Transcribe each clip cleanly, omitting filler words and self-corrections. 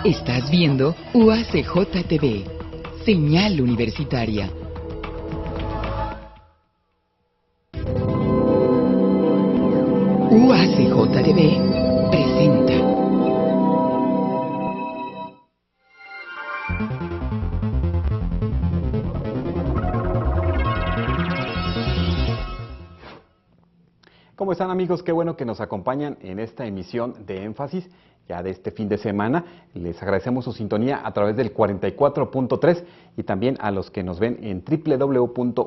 Estás viendo UACJ TV, señal universitaria. UACJ TV presenta. ¿Cómo están, amigos? Qué bueno que nos acompañan en esta emisión de Énfasis, ya de este fin de semana. Les agradecemos su sintonía a través del 44.3 y también a los que nos ven en www.uacj.mx.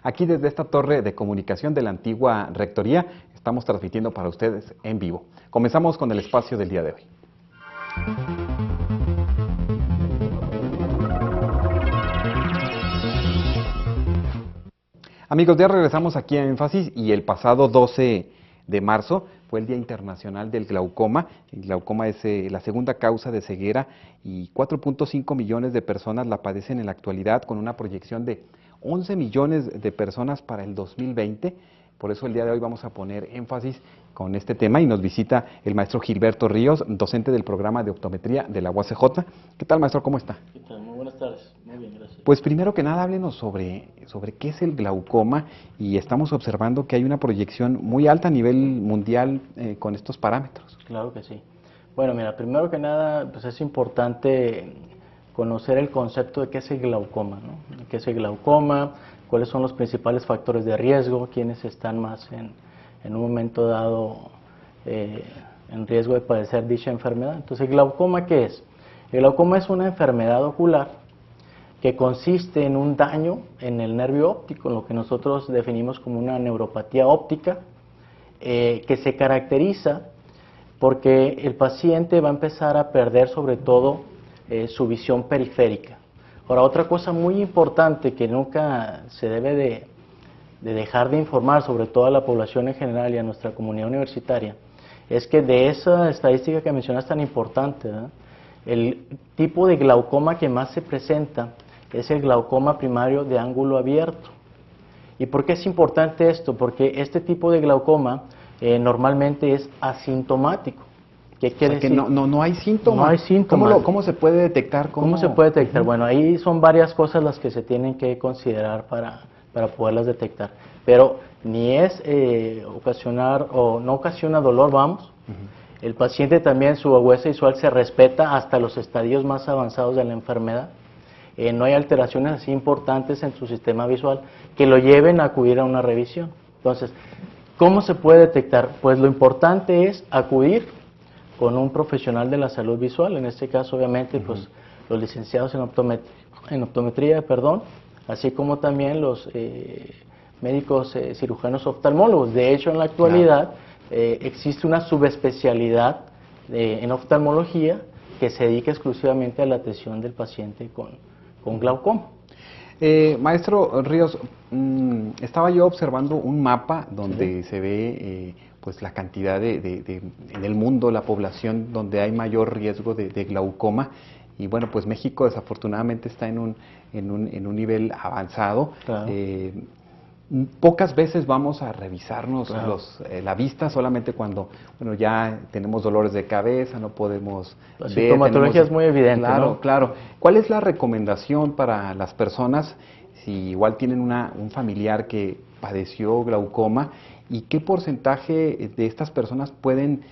Aquí desde esta torre de comunicación de la antigua rectoría estamos transmitiendo para ustedes en vivo. Comenzamos con el espacio del día de hoy. Amigos, ya regresamos aquí a Énfasis y el pasado 12 de marzo fue el Día Internacional del Glaucoma. El glaucoma es la segunda causa de ceguera y 4.5 millones de personas la padecen en la actualidad, con una proyección de 11 millones de personas para el 2020. Por eso el día de hoy vamos a poner énfasis con este tema y nos visita el maestro Gilberto Ríos, docente del programa de optometría de la UACJ. ¿Qué tal, maestro? ¿Cómo está? ¿Qué tal? Muy buenas tardes. Muy bien, gracias. Pues primero que nada, háblenos sobre qué es el glaucoma, y estamos observando que hay una proyección muy alta a nivel mundial con estos parámetros. Claro que sí. Bueno, mira, primero que nada, pues es importante conocer el concepto de qué es el glaucoma, ¿no? ¿Qué es el glaucoma? ¿Cuáles son los principales factores de riesgo? ¿Quiénes están más en un momento dado en riesgo de padecer dicha enfermedad? Entonces, ¿el glaucoma qué es? El glaucoma es una enfermedad ocular que consiste en un daño en el nervio óptico, lo que nosotros definimos como una neuropatía óptica, que se caracteriza porque el paciente va a empezar a perder sobre todo su visión periférica. Ahora, otra cosa muy importante que nunca se debe de dejar de informar, sobre todo a la población en general y a nuestra comunidad universitaria, es que de esa estadística que mencionas tan importante, ¿verdad?, el tipo de glaucoma que más se presenta es el glaucoma primario de ángulo abierto. ¿Y por qué es importante esto? Porque este tipo de glaucoma normalmente es asintomático. ¿Qué quiere decir? Que no hay síntomas. No hay síntomas. ¿Cómo se puede detectar? ¿Cómo se puede detectar? Bueno, ahí son varias cosas las que se tienen que considerar para poderlas detectar. Pero ni es ocasionar o no ocasiona dolor, vamos. El paciente también, su agudeza visual se respeta hasta los estadios más avanzados de la enfermedad. No hay alteraciones así importantes en su sistema visual que lo lleven a acudir a una revisión. Entonces, ¿cómo se puede detectar? Pues lo importante es acudir con un profesional de la salud visual, en este caso obviamente pues los licenciados en optometría, así como también los médicos cirujanos oftalmólogos. De hecho, en la actualidad existe una subespecialidad en oftalmología que se dedica exclusivamente a la atención del paciente con glaucoma. Maestro Ríos, estaba yo observando un mapa donde se ve pues la cantidad en el mundo, la población donde hay mayor riesgo de glaucoma, y bueno, pues México desafortunadamente está en un nivel avanzado. Claro. Pocas veces vamos a revisarnos la vista, solamente cuando ya tenemos dolores de cabeza, no podemos la ver. La sintomatología es muy evidente, claro, ¿no? Claro. ¿Cuál es la recomendación para las personas si igual tienen un familiar que padeció glaucoma, y qué porcentaje de estas personas pueden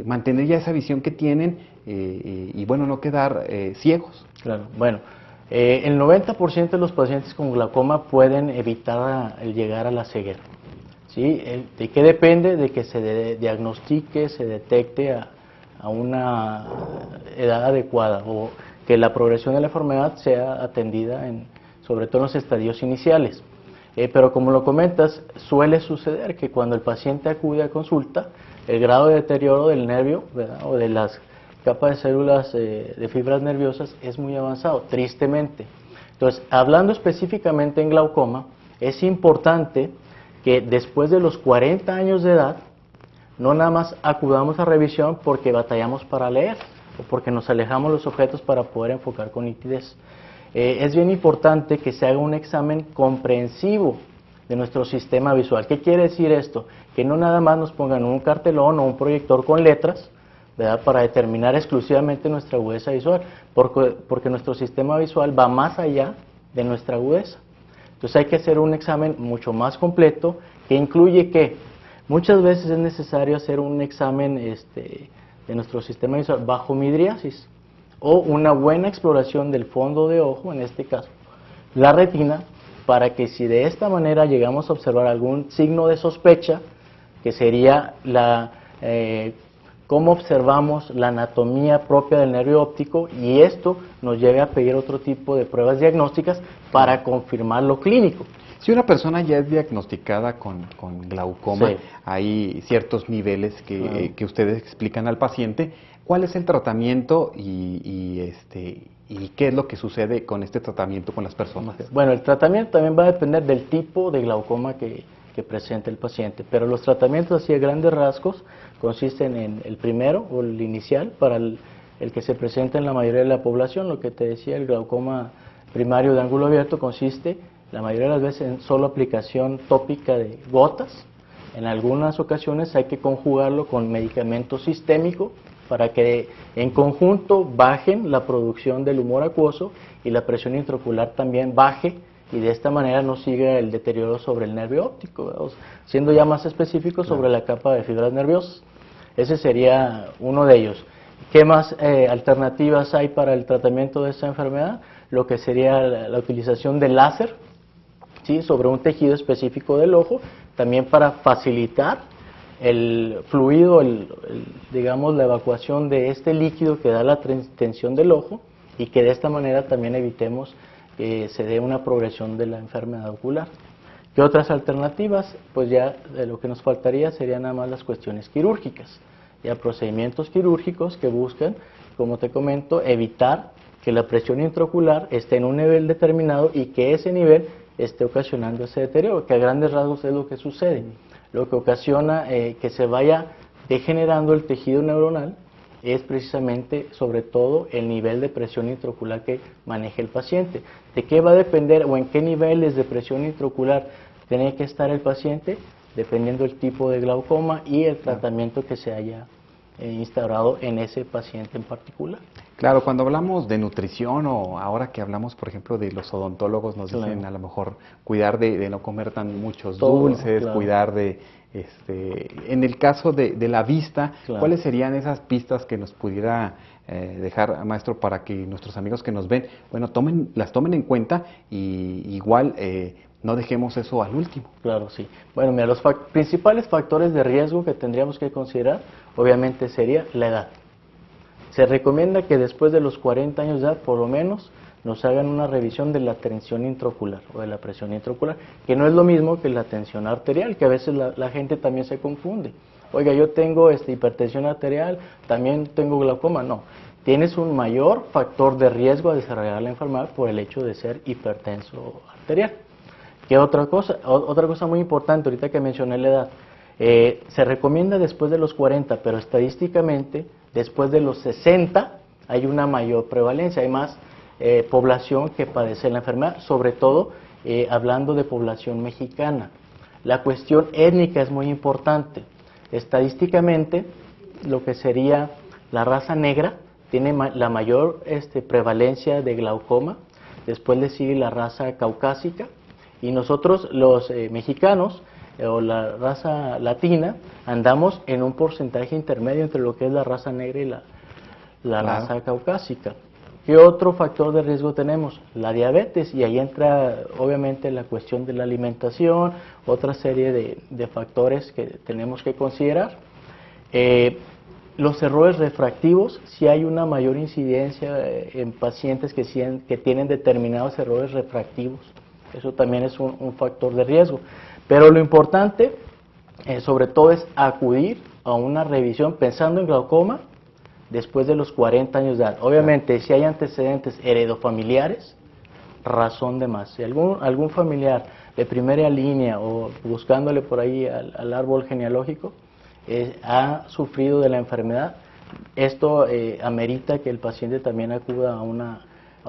mantener ya esa visión que tienen y bueno, no quedar ciegos? Claro, bueno. El 90% de los pacientes con glaucoma pueden evitar el llegar a la ceguera. ¿Sí? ¿De qué depende? De que se diagnostique, se detecte a una edad adecuada, o que la progresión de la enfermedad sea atendida sobre todo en los estadios iniciales. Pero como lo comentas, suele suceder que cuando el paciente acude a consulta, el grado de deterioro del nervio, ¿verdad?, o de las capa de células de fibras nerviosas es muy avanzado, tristemente. Entonces, hablando específicamente en glaucoma, es importante que después de los 40 años de edad, no nada más acudamos a revisión porque batallamos para leer o porque nos alejamos los objetos para poder enfocar con nitidez. Es bien importante que se haga un examen comprensivo de nuestro sistema visual. ¿Qué quiere decir esto? Que no nada más nos pongan un cartelón o un proyector con letras ¿verdad? Para determinar exclusivamente nuestra agudeza visual, porque nuestro sistema visual va más allá de nuestra agudeza. Entonces hay que hacer un examen mucho más completo que incluye que muchas veces es necesario hacer un examen de nuestro sistema visual bajo midriasis o una buena exploración del fondo de ojo, en este caso la retina, para que si de esta manera llegamos a observar algún signo de sospecha, que sería cómo observamos la anatomía propia del nervio óptico, y esto nos lleve a pedir otro tipo de pruebas diagnósticas para confirmar lo clínico. Si una persona ya es diagnosticada con glaucoma, Sí. hay ciertos niveles que ustedes explican al paciente. ¿Cuál es el tratamiento y qué es lo que sucede con este tratamiento con las personas? Bueno, el tratamiento también va a depender del tipo de glaucoma que presente el paciente, pero los tratamientos así a grandes rasgos consisten en el primero o el inicial para el que se presenta en la mayoría de la población. Lo que te decía, el glaucoma primario de ángulo abierto consiste la mayoría de las veces en solo aplicación tópica de gotas. En algunas ocasiones hay que conjugarlo con medicamento sistémico para que en conjunto bajen la producción del humor acuoso y la presión intraocular también baje, y de esta manera no siga el deterioro sobre el nervio óptico, ¿verdad? Siendo ya más específico sobre la capa de fibras nerviosas. Ese sería uno de ellos. ¿Qué más alternativas hay para el tratamiento de esta enfermedad? Lo que sería la utilización de láser, ¿sí?, sobre un tejido específico del ojo, también para facilitar el fluido, digamos, la evacuación de este líquido que da la tensión del ojo, y que de esta manera también evitemos que se dé una progresión de la enfermedad ocular. ¿Qué otras alternativas? Pues ya lo que nos faltaría serían nada más las cuestiones quirúrgicas, ya procedimientos quirúrgicos que buscan, como te comento, evitar que la presión intraocular esté en un nivel determinado y que ese nivel esté ocasionando ese deterioro, que a grandes rasgos es lo que sucede. Lo que ocasiona que se vaya degenerando el tejido neuronal es precisamente, sobre todo, el nivel de presión intraocular que maneja el paciente. ¿De qué va a depender o en qué niveles de presión intraocular tiene que estar el paciente? Dependiendo del tipo de glaucoma y el tratamiento que se haya instaurado en ese paciente en particular. Claro, cuando hablamos de nutrición, o ahora que hablamos, por ejemplo, de los odontólogos, nos dicen a lo mejor cuidar de no comer tan muchos dulces, cuidar de... en el caso de la vista, ¿cuáles serían esas pistas que nos pudiera dejar, maestro, para que nuestros amigos que nos ven, bueno, las tomen en cuenta y igual no dejemos eso al último? Claro, sí. Bueno, mira, los principales factores de riesgo que tendríamos que considerar, obviamente, sería la edad. Se recomienda que después de los 40 años de edad, por lo menos, nos hagan una revisión de la tensión intraocular o de la presión intraocular, que no es lo mismo que la tensión arterial, que a veces la gente también se confunde. Oiga, yo tengo hipertensión arterial, también tengo glaucoma. No, tienes un mayor factor de riesgo a desarrollar la enfermedad por el hecho de ser hipertenso arterial. ¿Qué otra cosa? Otra cosa muy importante, ahorita que mencioné la edad, se recomienda después de los 40, pero estadísticamente después de los 60 hay una mayor prevalencia, hay más población que padece la enfermedad, sobre todo hablando de población mexicana. La cuestión étnica es muy importante. Estadísticamente, lo que sería la raza negra tiene la mayor prevalencia de glaucoma, después le sigue la raza caucásica, y nosotros los mexicanos o la raza latina andamos en un porcentaje intermedio entre lo que es la raza negra y la raza caucásica. ¿Qué otro factor de riesgo tenemos? La diabetes, y ahí entra obviamente la cuestión de la alimentación, otra serie de factores que tenemos que considerar. Los errores refractivos, si hay una mayor incidencia en pacientes que tienen determinados errores refractivos, eso también es un factor de riesgo. Pero lo importante, sobre todo, es acudir a una revisión pensando en glaucoma después de los 40 años de edad. Obviamente, si hay antecedentes heredofamiliares, razón de más. Si algún familiar de primera línea o buscándole por ahí al árbol genealógico ha sufrido de la enfermedad, esto amerita que el paciente también acuda a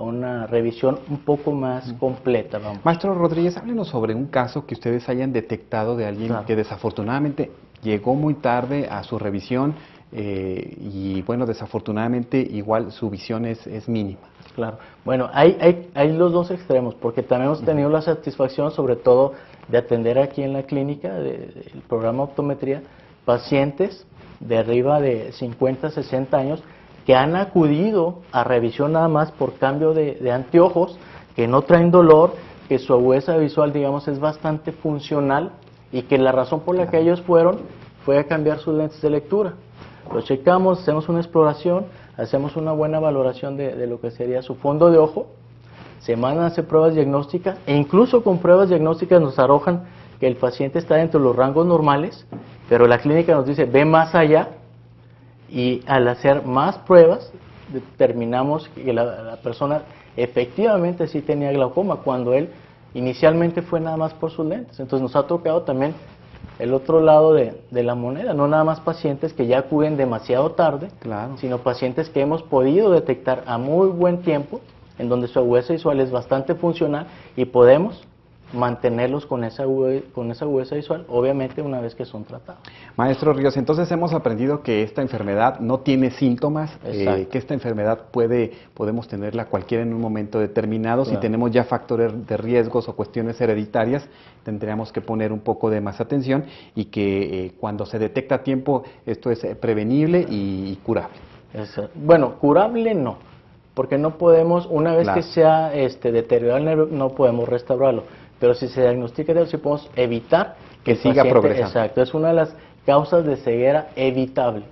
una revisión un poco más completa. Vamos. Maestro Rodríguez, háblenos sobre un caso que ustedes hayan detectado de alguien que desafortunadamente llegó muy tarde a su revisión, y bueno, desafortunadamente igual su visión es mínima. Claro. Bueno, hay los dos extremos, porque también hemos tenido la satisfacción, sobre todo, de atender aquí en la clínica del programa optometría, pacientes de arriba de 50, 60 años que han acudido a revisión nada más por cambio de anteojos, que no traen dolor, que su agudeza visual, digamos, es bastante funcional y que la razón por la que ellos fueron fue a cambiar sus lentes de lectura. Lo checamos, hacemos una exploración, hacemos una buena valoración de lo que sería su fondo de ojo, se mandan a hacer pruebas diagnósticas e incluso con pruebas diagnósticas nos arrojan que el paciente está dentro de los rangos normales, pero la clínica nos dice ve más allá y al hacer más pruebas determinamos que la persona efectivamente sí tenía glaucoma cuando él inicialmente fue nada más por sus lentes. Entonces nos ha tocado también el otro lado de la moneda, no nada más pacientes que ya acuden demasiado tarde, Claro. sino pacientes que hemos podido detectar a muy buen tiempo, en donde su agudeza visual es bastante funcional y podemos mantenerlos con esa agudeza visual, obviamente una vez que son tratados. Maestro Ríos, entonces hemos aprendido que esta enfermedad no tiene síntomas, que esta enfermedad podemos tenerla cualquiera en un momento determinado. Claro. Si tenemos ya factores de riesgos o cuestiones hereditarias, tendríamos que poner un poco de más atención y que cuando se detecta a tiempo esto es prevenible y curable. Bueno, curable no, porque no podemos, una vez Claro. que se ha deteriorado el nervio, no podemos restaurarlo. Pero si se diagnostica, sí podemos evitar Que el siga paciente, progresando. Exacto, es una de las causas de ceguera evitable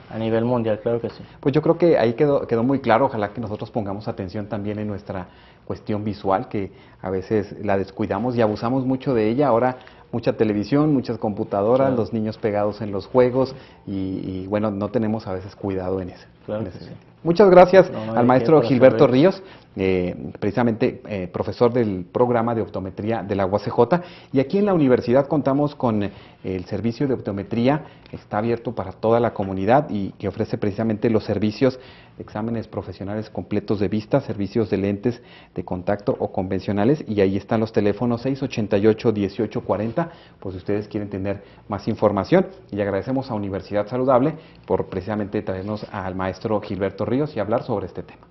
a nivel mundial, claro que sí. Pues yo creo que ahí quedó muy claro, ojalá que nosotros pongamos atención también en nuestra cuestión visual, que a veces la descuidamos y abusamos mucho de ella. Ahora mucha televisión, muchas computadoras, Claro. los niños pegados en los juegos y bueno, no tenemos a veces cuidado en eso. Claro que sí. Muchas gracias No, al hay maestro que Gilberto servirles. Ríos, precisamente profesor del programa de optometría de la UACJ. Y aquí en la universidad contamos con el servicio de optometría, está abierto para toda la comunidad y que ofrece precisamente los servicios, exámenes profesionales completos de vista, servicios de lentes de contacto o convencionales. Y ahí están los teléfonos 688-1840, pues si ustedes quieren tener más información. Y agradecemos a Universidad Saludable por precisamente traernos al maestro Gilberto Ríos y hablar sobre este tema.